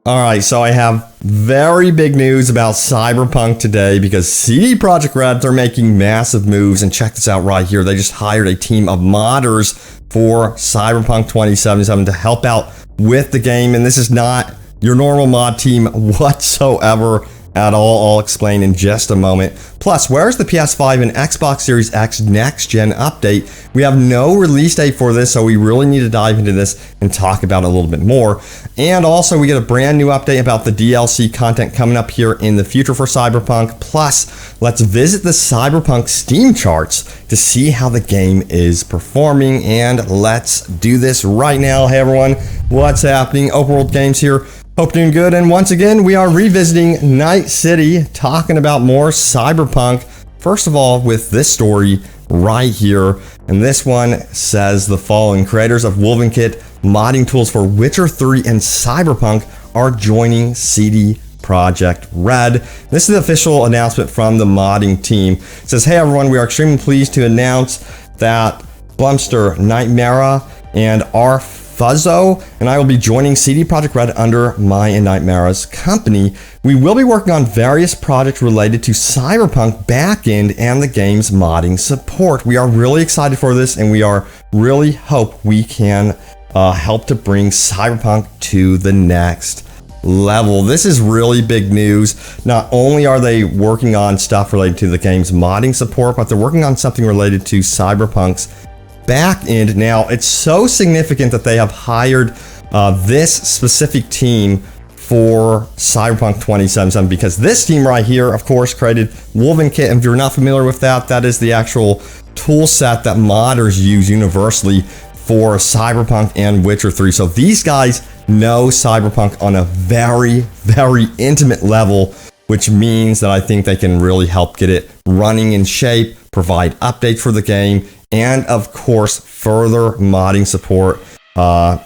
All right, so I have very big news about Cyberpunk today because CD Projekt Red, they're making massive moves, and check this out right here. They just hired a team of modders for Cyberpunk 2077 to help out with the game, and this is not your normal mod team whatsoever at all. I'll explain in just a moment. Plus, where's the PS5 and Xbox Series X next gen update? We have no release date for this, so we really need to dive into this and talk about it a little bit more. And also, we get a brand new update about the DLC content coming up here in the future for Cyberpunk. Plus, let's visit the Cyberpunk Steam charts to see how the game is performing. And let's do this right now. Hey everyone, what's happening? Open World Games here. Hope you're doing good, and once again, we are revisiting Night City, talking about more Cyberpunk. First of all, with this story right here, and this one says the following: creators of Wolvenkit modding tools for Witcher 3 and Cyberpunk are joining CD Projekt Red. This is the official announcement from the modding team. It says, hey everyone, we are extremely pleased to announce that Blumster, Nightmara, and our Fuzzo and I will be joining CD Projekt Red under my and Nightmara's company. We will be working on various projects related to Cyberpunk backend and the game's modding support. We are really excited for this, and we are really hope we can help to bring Cyberpunk to the next level. This is really big news. Not only are they working on stuff related to the game's modding support, but they're working on something related to Cyberpunk's back end. Now, it's so significant that they have hired this specific team for Cyberpunk 2077 because this team right here, of course, created Wolvenkit. And if you're not familiar with that, that is the actual tool set that modders use universally for Cyberpunk and Witcher 3. So these guys know Cyberpunk on a very, very intimate level, which means that I think they can really help get it running in shape, provide updates for the game, and of course, further modding support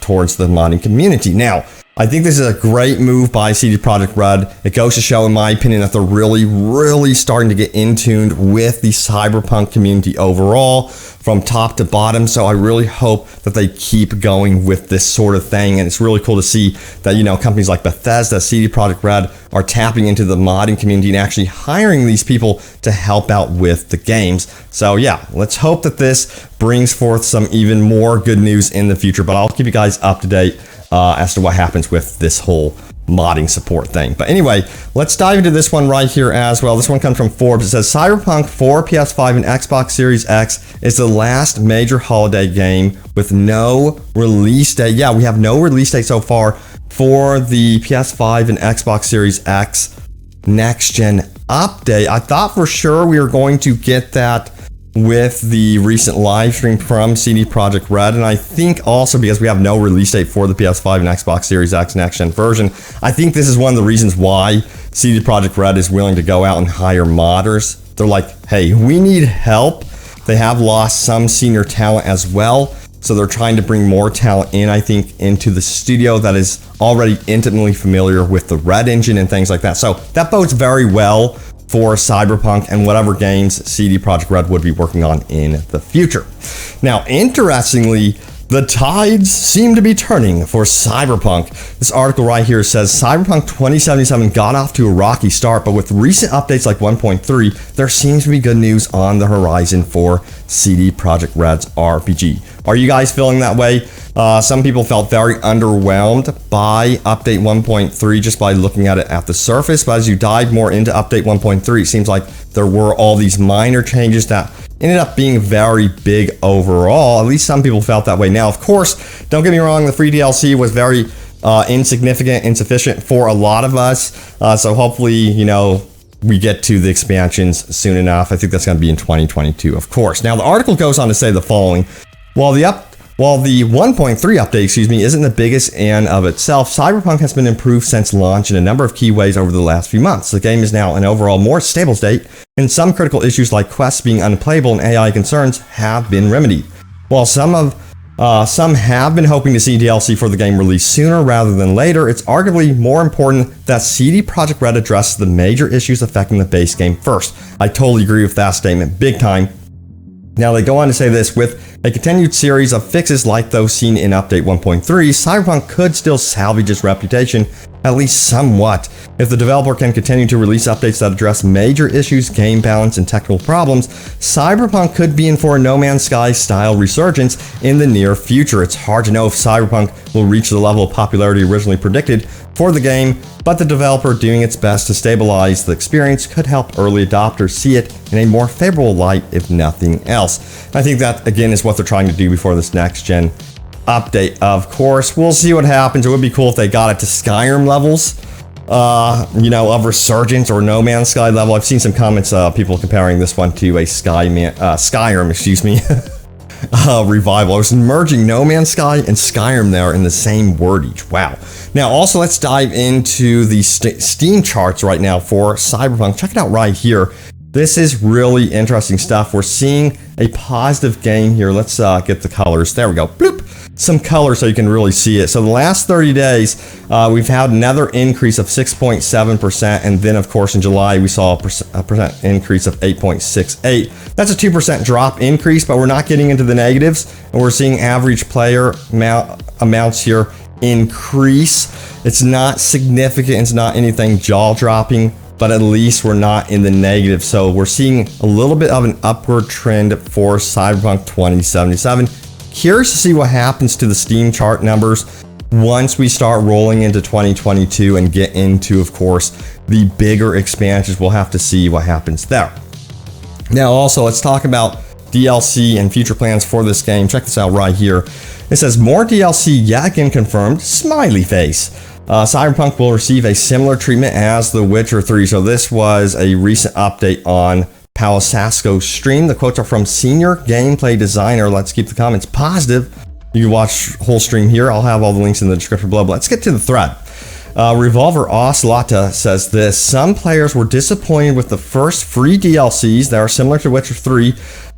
towards the modding community. Now, I think this is a great move by CD Projekt Red. It goes to show, in my opinion, that they're really starting to get in tune with the Cyberpunk community overall, from top to bottom. So I really hope that they keep going with this sort of thing. And it's really cool to see that, you know, companies like Bethesda, CD Projekt Red are tapping into the modding community and actually hiring these people to help out with the games. So yeah, let's hope that this brings forth some even more good news in the future. But I'll keep you guys up to date as to what happens with this whole modding support thing. But anyway, let's dive into this one right here as well. This one comes from Forbes. It says Cyberpunk for PS5 and Xbox Series X is the last major holiday game with no release date. Yeah, we have no release date so far for the PS5 and Xbox Series X next gen update. I thought for sure we were going to get that with the recent live stream from CD Projekt Red, and I think also because we have no release date for the PS5 and Xbox Series X next gen version, I think this is one of the reasons why CD Projekt Red is willing to go out and hire modders. They're like, hey, we need help. They have lost some senior talent as well, so they're trying to bring more talent in, I think, into the studio that is already intimately familiar with the Red engine and things like that. So that bodes very well for Cyberpunk and whatever games CD Projekt Red would be working on in the future. Now, interestingly, the tides seem to be turning for Cyberpunk. This article right here says Cyberpunk 2077 got off to a rocky start, but with recent updates like 1.3, there seems to be good news on the horizon for CD Projekt Red's RPG. Are you guys feeling that way? Some people felt very underwhelmed by update 1.3 just by looking at it at the surface, but as you dive more into update 1.3, it seems like there were all these minor changes that ended up being very big overall. At least some people felt that way. Now, of course, don't get me wrong, the free DLC was very insignificant, insufficient for a lot of us. So hopefully, you know, we get to the expansions soon enough. I think that's going to be in 2022, of course. Now, the article goes on to say the following. While the 1.3 update, isn't the biggest in of itself, Cyberpunk has been improved since launch in a number of key ways over the last few months. The game is now in overall more stable state, and some critical issues like quests being unplayable and AI concerns have been remedied. While some have been hoping to see DLC for the game released sooner rather than later, it's arguably more important that CD Projekt Red addresses the major issues affecting the base game first. I totally agree with that statement, big time. Now they go on to say this, with a continued series of fixes like those seen in Update 1.3, Cyberpunk could still salvage its reputation, at least somewhat. If the developer can continue to release updates that address major issues, game balance, and technical problems, Cyberpunk could be in for a No Man's Sky style resurgence in the near future. It's hard to know if Cyberpunk will reach the level of popularity originally predicted for the game, but the developer doing its best to stabilize the experience could help early adopters see it in a more favorable light, if nothing else. I think that, again, is what they're trying to do before this next-gen update. Of course, we'll see what happens. It would be cool if they got it to Skyrim levels, of Resurgence or No Man's Sky level. I've seen some comments, people comparing this one to a Skyrim, excuse me, revival. I was merging No Man's Sky and Skyrim there in the same wordage. Wow. Now, also, let's dive into the Steam charts right now for Cyberpunk. Check it out right here. This is really interesting stuff. We're seeing a positive gain here. Let's get the colors. There we go. Bloop. Some color so you can really see it. So the last 30 days, we've had another increase of 6.7%. And then, of course, in July, we saw a percent increase of 8.68. That's a 2% drop increase, but we're not getting into the negatives. And we're seeing average player amounts here increase. It's not significant. It's not anything jaw-dropping, but at least we're not in the negative. So we're seeing a little bit of an upward trend for Cyberpunk 2077. Curious to see what happens to the Steam chart numbers once we start rolling into 2022 and get into, of course, the bigger expansions. We'll have to see what happens there. Now, also, let's talk about DLC and future plans for this game. Check this out right here. It says, more DLC yet again confirmed, smiley face. Cyberpunk will receive a similar treatment as The Witcher 3. So this was a recent update on Palisasko's stream. The quotes are from senior gameplay designer. Let's keep the comments positive. You can watch whole stream here. I'll have all the links in the description below. But let's get to the thread. Revolver Ocelota says this. Some players were disappointed with the first free DLCs that are similar to Witcher 3,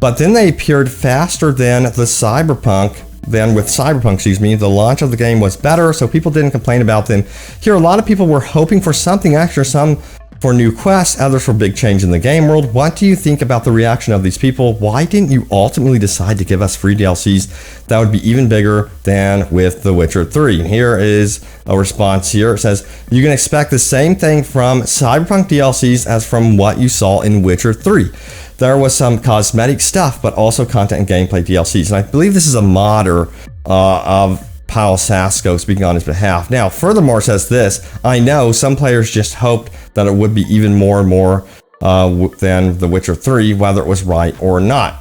but then they appeared faster than with Cyberpunk, the launch of the game was better, so people didn't complain about them. Here, a lot of people were hoping for something extra, some for new quests, others for big change in the game world. What do you think about the reaction of these people? Why didn't you ultimately decide to give us free DLCs that would be even bigger than with The Witcher 3? And here is a response here. It says, you can expect the same thing from Cyberpunk DLCs as from what you saw in Witcher 3. There was some cosmetic stuff, but also content and gameplay DLCs. And I believe this is a modder of Palisasko speaking on his behalf. Now, furthermore, says this, I know some players just hoped that it would be even more and more than The Witcher 3, whether it was right or not.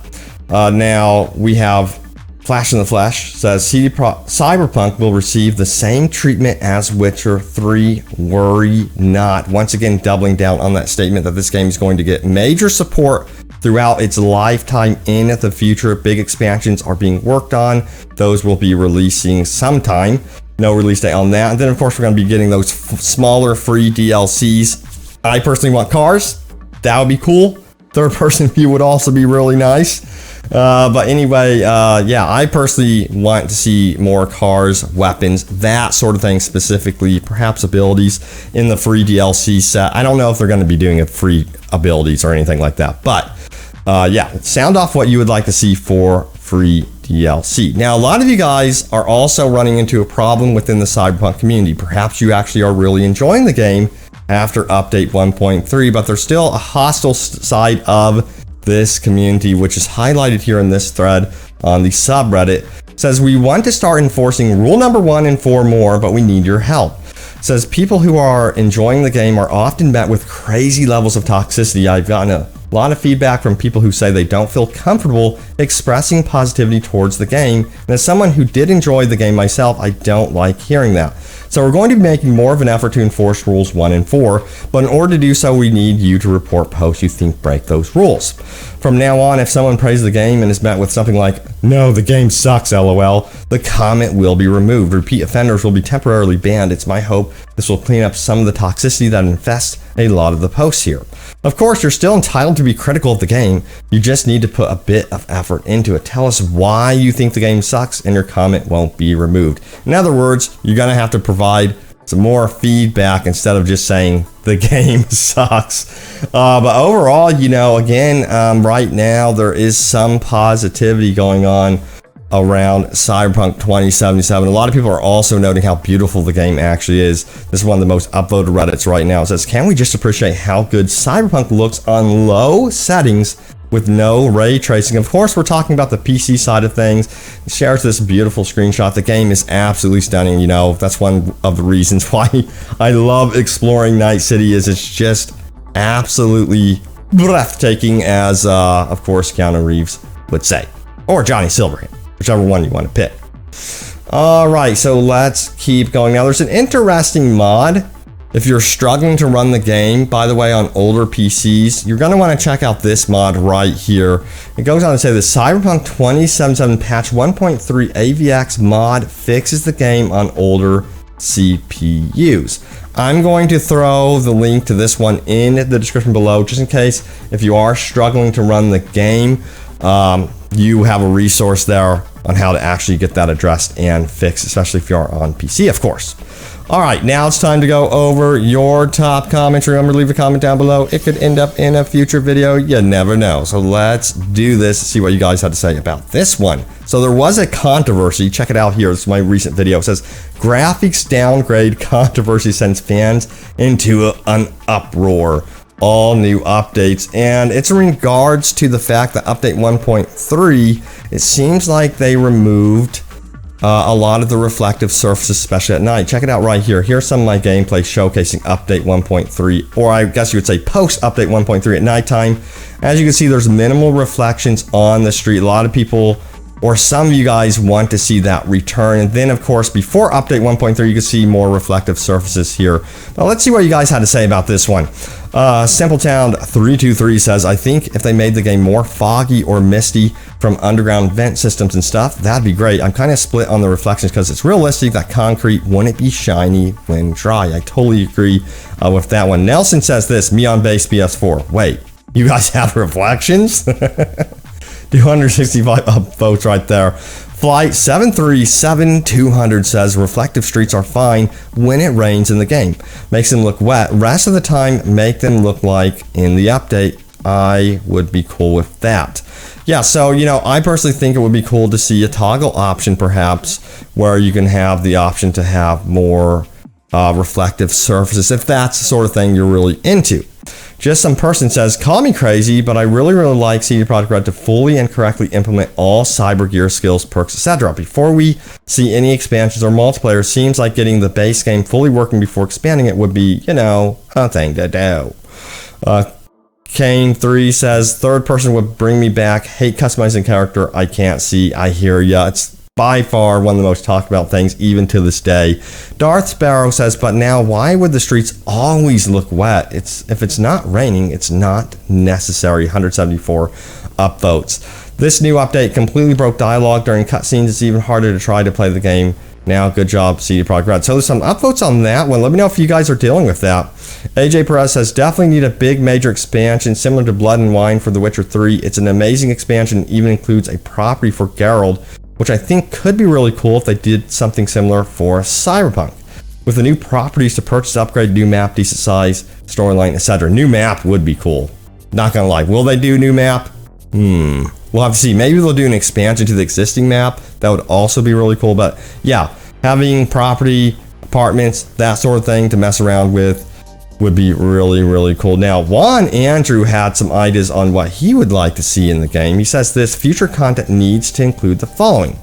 Now, we have Flash in the Flesh says, Cyberpunk will receive the same treatment as Witcher 3, worry not. Once again, doubling down on that statement that this game is going to get major support throughout its lifetime in the future. Big expansions are being worked on. Those will be releasing sometime. No release date on that. And then, of course, we're going to be getting those smaller free DLCs. I personally want cars. That would be cool. Third-person view would also be really nice. But anyway, yeah, I personally want to see more cars, weapons, that sort of thing specifically, perhaps abilities in the free DLC set. I don't know if they're going to be doing it free abilities or anything like that, but yeah, sound off what you would like to see for free DLC. Now, a lot of you guys are also running into a problem within the Cyberpunk community. Perhaps you actually are really enjoying the game after update 1.3, but there's still a hostile side of this community, which is highlighted here in this thread on the subreddit. It says, we want to start enforcing rule number 1 and 4 more, but we need your help. It says, people who are enjoying the game are often met with crazy levels of toxicity. I've gotten a lot of feedback from people who say they don't feel comfortable expressing positivity towards the game. And as someone who did enjoy the game myself, I don't like hearing that. So we're going to be making more of an effort to enforce rules 1 and 4, but in order to do so, we need you to report posts you think break those rules. From now on, if someone praises the game and is met with something like, no, the game sucks, LOL, the comment will be removed. Repeat offenders will be temporarily banned. It's my hope this will clean up some of the toxicity that infests a lot of the posts here. Of course, you're still entitled to be critical of the game. You just need to put a bit of effort into it. Tell us why you think the game sucks and your comment won't be removed. In other words, you're going to have to provide some more feedback instead of just saying the game sucks. But overall, you know, again, right now there is some positivity going on around Cyberpunk 2077. A lot of people are also noting how beautiful the game actually is. This is one of the most upvoted Reddits right now. It says, can we just appreciate how good Cyberpunk looks on low settings with no ray tracing? Of course, we're talking about the PC side of things. It shares this beautiful screenshot. The game is absolutely stunning. You know, that's one of the reasons why I love exploring Night City. Is it's just absolutely breathtaking, as of course Keanu Reeves would say, or Johnny Silverhand, whichever one you want to pick. All right, so let's keep going. Now, there's an interesting mod. If you're struggling to run the game, by the way, on older PCs, you're going to want to check out this mod right here. It goes on to say the Cyberpunk 2077 patch 1.3 AVX mod fixes the game on older CPUs. I'm going to throw the link to this one in the description below, just in case if you are struggling to run the game, you have a resource there on how to actually get that addressed and fixed, especially if you are on PC, of course. All right, now it's time to go over your top comments. Remember, leave a comment down below. It could end up in a future video. You never know. So let's do this, see what you guys had to say about this one. So there was a controversy. Check it out here. This is my recent video. It says, graphics downgrade controversy sends fans into an uproar. All new updates, and it's in regards to the fact that update 1.3, it seems like they removed a lot of the reflective surfaces, especially at night. Check it out right here. Here's some of my gameplay showcasing update 1.3, or I guess you would say post update 1.3 at nighttime. As you can see, there's minimal reflections on the street. A lot of people, or some of you guys, want to see that return. And then, of course, before update 1.3, you can see more reflective surfaces here. Now, let's see what you guys had to say about this one. Simpletown323 says, I think if they made the game more foggy or misty from underground vent systems and stuff, that'd be great. I'm kind of split on the reflections because it's realistic that concrete wouldn't be shiny when dry. I totally agree with that one. Nelson says this, me on base PS4. Wait, you guys have reflections? 265 votes right there. Flight 737-200 says reflective streets are fine when it rains in the game. Makes them look wet. Rest of the time, make them look like in the update. I would be cool with that. Yeah, so, you know, I personally think it would be cool to see a toggle option, perhaps, where you can have the option to have more reflective surfaces, if that's the sort of thing you're really into. Just some person says, call me crazy, but I really like CD Projekt Red to fully and correctly implement all cyber gear skills, perks, etc. Before we see any expansions or multiplayer, seems like getting the base game fully working before expanding it would be, you know, a thing to do. Kane3 says, third person would bring me back. Hate customizing character. I can't see. I hear ya. It's by far one of the most talked about things even to this day. Darth Sparrow says, but now why would the streets always look wet? If it's not raining, it's not necessary. 174 upvotes. This new update completely broke dialogue during cutscenes. It's even harder to try to play the game now. Good job, CD Projekt Red. So there's some upvotes on that one. Let me know if you guys are dealing with that. AJ Perez says, definitely need a big major expansion similar to Blood and Wine for The Witcher 3. It's an amazing expansion, even includes a property for Geralt, which I think could be really cool if they did something similar for Cyberpunk. With the new properties to purchase, upgrade, new map, decent size, storyline, etc. New map would be cool. Not gonna lie. Will they do new map? We'll have to see. Maybe they'll do an expansion to the existing map. That would also be really cool. But yeah, having property, apartments, that sort of thing to mess around with would be really cool. Now, Juan Andrew had some ideas on what he would like to see in the game. He says this future content needs to include the following: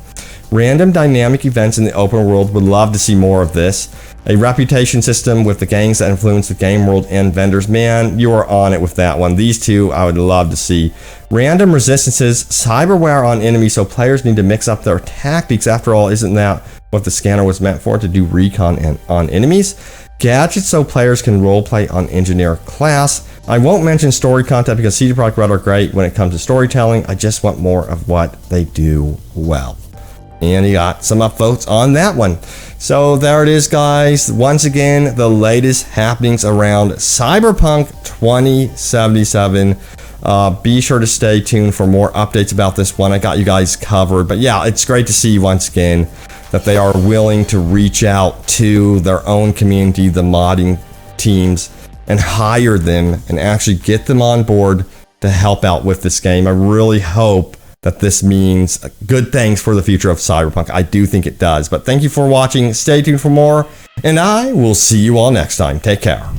random dynamic events in the open world, would love to see more of this. A reputation system with the gangs that influence the game world and vendors. Man, you are on it with that one. These two I would love to see. Random resistances, cyberware on enemies, so players need to mix up their tactics. After all, isn't that what the scanner was meant for, to do recon on enemies? Gadgets, so players can roleplay on engineer class. I won't mention story content because CD Projekt Red are great when it comes to storytelling. I just want more of what they do well. And he got some upvotes on that one. So there it is, guys. Once again, the latest happenings around Cyberpunk 2077. Be sure to stay tuned for more updates about this one. I got you guys covered. But yeah, it's great to see you once again. that they are willing to reach out to their own community, the modding teams, and hire them and actually get them on board to help out with this game. I really hope that this means good things for the future of Cyberpunk. I do think it does. But thank you for watching. Stay tuned for more, and I will see you all next time. Take care.